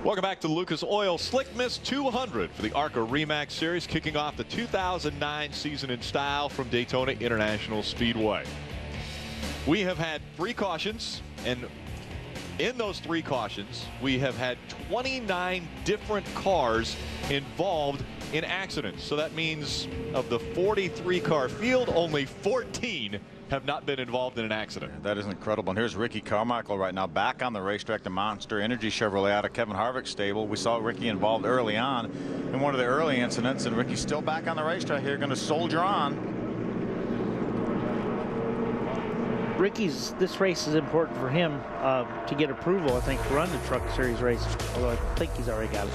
Welcome back to Lucas Oil Slick Miss 200 for the ARCA RE Series, kicking off the 2009 season in style from Daytona International Speedway. We have had 3 cautions, and in those 3 cautions, we have had 29 different cars involved in accidents. So that means of the 43 car field, only 14 have not been involved in an accident. That is incredible. And here's Ricky Carmichael right now back on the racetrack, the Monster Energy Chevrolet out of Kevin Harvick's stable. We saw Ricky involved early on in one of the early incidents, and Ricky's still back on the racetrack here, going to soldier on. This race is important for him to get approval, I think, to run the Truck Series race, although I think he's already got it.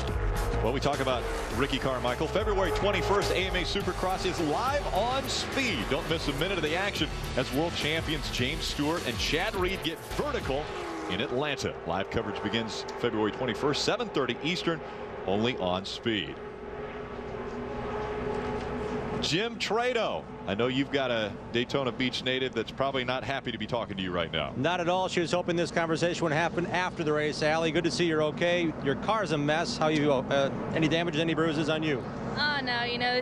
Well, we talk about Ricky Carmichael. February 21st, AMA Supercross is live on Speed. Don't miss a minute of the action as world champions James Stewart and Chad Reed get vertical in Atlanta. Live coverage begins February 21st, 7:30 Eastern, only on Speed. Jim Trado, I know you've got a Daytona Beach native that's probably not happy to be talking to you right now. Not at all. She was hoping this conversation would happen after the race. Allie, good to see you're okay. Your car's a mess. How you? Any damage, any bruises on you? Oh, no, you know,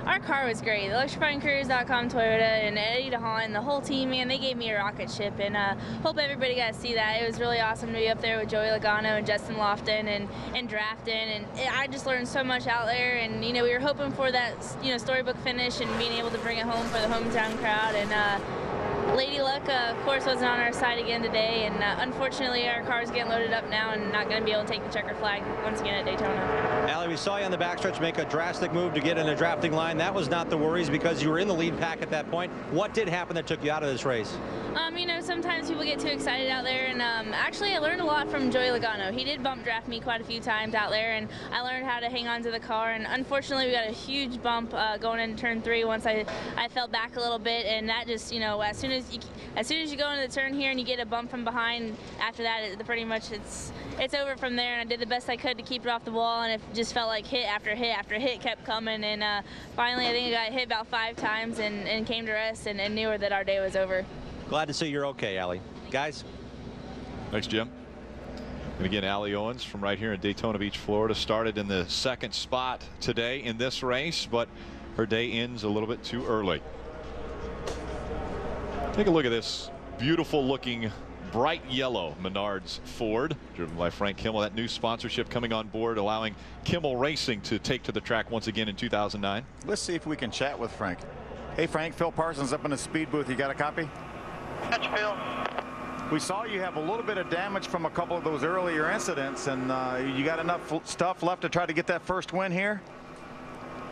our car was great. ElectrifyingCareers.com, Toyota, and Eddie DeHaan, the whole team, man, they gave me a rocket ship, and hope everybody got to see that. It was really awesome to be up there with Joey Logano and Justin Lofton and drafting, and I just learned so much out there, and, you know, we were hoping for that, you know, storybook finish and being able to bring it home for the hometown crowd, and Lady Luck, of course, wasn't on our side again today, and unfortunately our car's getting loaded up now and not going to be able to take the checker flag once again at Daytona. Allie, we saw you on the backstretch make a drastic move to get in a drafting line. That was not the worries because you were in the lead pack at that point. What did happen that took you out of this race? You know, sometimes people get too excited out there, and actually I learned a lot from Joey Logano. He did bump draft me quite a few times out there, and I learned how to hang on to the car, and unfortunately we got a huge bump going into turn 3 once I fell back a little bit, and that just, you know, as soon as you go into the turn here and you get a bump from behind, after that pretty much it's over from there, and I did the best I could to keep it off the wall, and it just felt like hit after hit after hit kept coming, and finally I think I got hit about 5 times and came to rest and knew that our day was over. Glad to see you're okay, Allie. Guys? Thanks, Jim. And again, Allie Owens from right here in Daytona Beach, Florida, started in the 2nd spot today in this race, but her day ends a little bit too early. Take a look at this beautiful looking bright yellow Menards Ford, driven by Frank Kimmel. That new sponsorship coming on board, allowing Kimmel Racing to take to the track once again in 2009. Let's see if we can chat with Frank. Hey, Frank, Phil Parsons up in the speed booth. You got a copy? Gotcha, Phil. We saw you have a little bit of damage from a couple of those earlier incidents, and you got enough stuff left to try to get that first win here?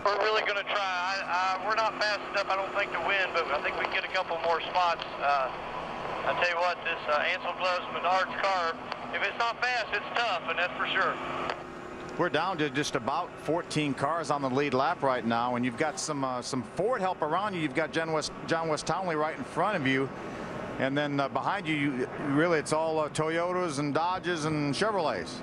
We're really going to try. We're not fast enough, I don't think, to win, but I think we can get a couple more spots. I tell you what, this Ansel Gloves Menards car, if it's not fast, it's tough, and that's for sure. We're down to just about 14 cars on the lead lap right now, and you've got some Ford help around you. You've got John West Townley right in front of you, and then behind you, really it's all Toyotas and Dodges and Chevrolets.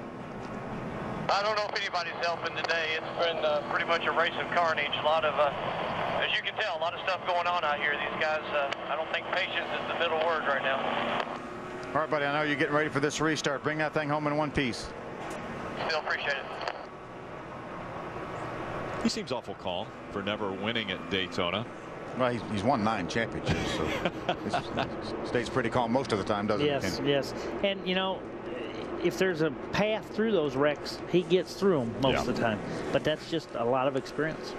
I don't know if anybody's helping today. It's been pretty much a race of carnage. A lot of, as you can tell, a lot of stuff going on out here. These guys, I don't think patience is the middle word right now. All right, buddy, I know you're getting ready for this restart. Bring that thing home in one piece. Still appreciate it. He seems awful calm for never winning at Daytona. Well, he's won 9 championships, so he stays pretty calm most of the time, doesn't he? Yes, yes. And, you know, if there's a path through those wrecks, he gets through them most of the time. But that's just a lot of experience.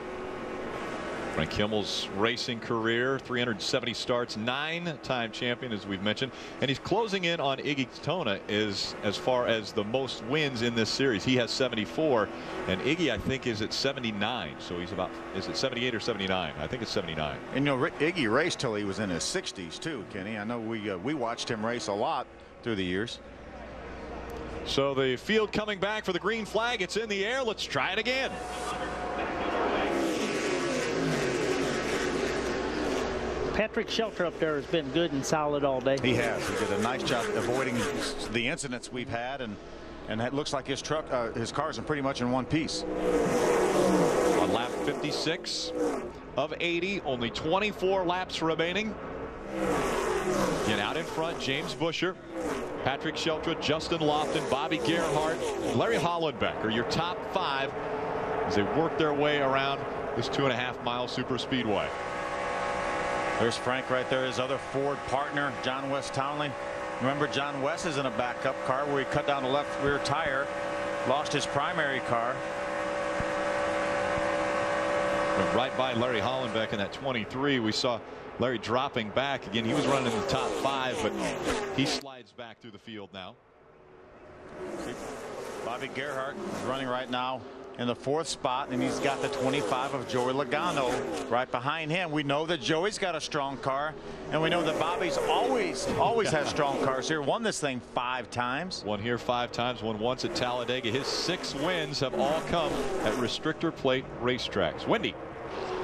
Frank Kimmel's racing career, 370 starts, 9-time champion, as we've mentioned, and he's closing in on Iggy Daytona as far as the most wins in this series. He has 74, and Iggy, I think, is at 79. So he's about, is it 78 or 79? I think it's 79. And you know, Iggy raced till he was in his 60s too, Kenny. I know we watched him race a lot through the years. So the field coming back for the green flag. It's in the air. Let's try it again. Patrick Shelter up there has been good and solid all day. He has. He did a nice job avoiding the incidents we've had, and it looks like his car's in pretty much in one piece. On lap 56 of 80, only 24 laps remaining. Get out in front, James Busher. Patrick Sheltra, Justin Lofton, Bobby Gerhart, Larry Hollenbeck are your top 5 as they work their way around this 2.5-mile super speedway. There's Frank right there, his other Ford partner, John West Townley. Remember, John West is in a backup car where he cut down the left rear tire, lost his primary car. Went right by Larry Hollenbeck in that 23. We saw Larry dropping back again. He was running in the top 5, but he slides back through the field now. Bobby Gerhart is running right now in the 4th spot, and he's got the 25 of Joey Logano right behind him. We know that Joey's got a strong car, and we know that Bobby's always has strong cars here. Won this thing 5 times. Won here 5 times, won once at Talladega. His 6 wins have all come at restrictor plate racetracks. Wendy.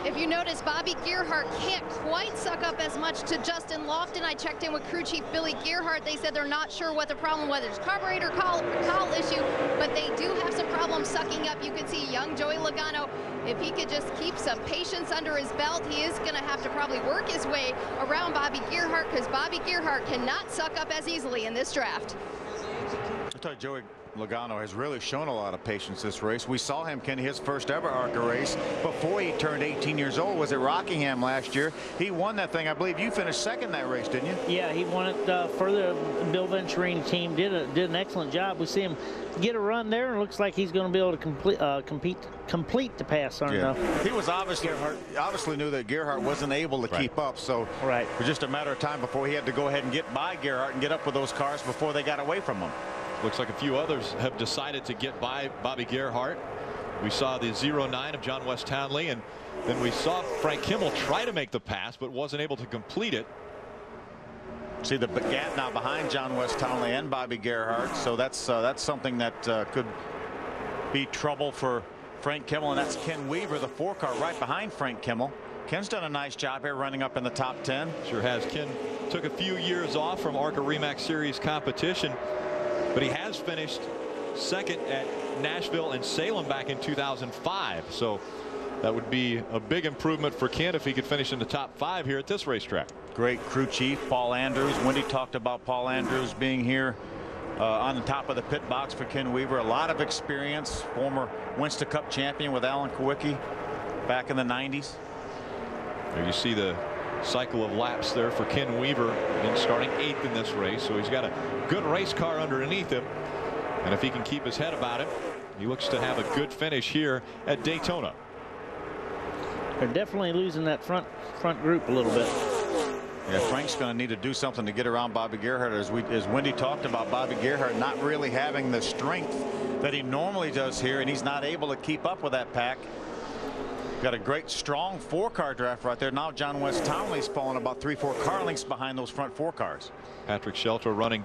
If you notice, Bobby Gerhart can't quite suck up as much to Justin Lofton. I checked in with crew chief Billy Gerhart. They said they're not sure what the problem, whether it's carburetor call issue, but they do have some problems sucking up. You can see young Joey Logano, if he could just keep some patience under his belt, he is going to have to probably work his way around Bobby Gerhart, because Bobby Gerhart cannot suck up as easily in this draft. I thought Joey Logano has really shown a lot of patience this race. We saw him, Kenny, his first ever ARCA race before he turned 18 years old was at Rockingham last year. He won that thing. I believe you finished second that race, didn't you? Yeah, he won it for the Bill Venturini team. Did an excellent job. We see him get a run there, and looks like he's going to be able to complete the pass. He was obviously knew that Gerhart wasn't able to keep up, so it was just a matter of time before he had to go ahead and get by Gerhart and get up with those cars before they got away from him. Looks like a few others have decided to get by Bobby Gerhart. We saw the 09 of John West Townley, and then we saw Frank Kimmel try to make the pass but wasn't able to complete it. See the gap now behind John West Townley and Bobby Gerhart, so that's something that could be trouble for Frank Kimmel, and that's Ken Weaver, the 4 car right behind Frank Kimmel. Ken's done a nice job here running up in the top 10. Sure has. Ken took a few years off from ARCA RE/MAX Series competition, but he has finished second at Nashville and Salem back in 2005. So that would be a big improvement for Ken if he could finish in the top 5 here at this racetrack. Great crew chief Paul Andrews. Wendy talked about Paul Andrews being here on the top of the pit box for Ken Weaver. A lot of experience. Former Winston Cup champion with Alan Kawicki back in the 90s. There you see the cycle of laps there for Ken Weaver, in starting 8th in this race. So he's got a good race car underneath him, and if he can keep his head about it, he looks to have a good finish here at Daytona. They're definitely losing that front group a little bit. Yeah, Frank's going to need to do something to get around Bobby Gerhart. As Wendy talked about, Bobby Gerhart not really having the strength that he normally does here, and he's not able to keep up with that pack. Got a great strong 4-car draft right there. Now John West Townley's falling about 3-4 car lengths behind those front 4 cars. Patrick Sheltra running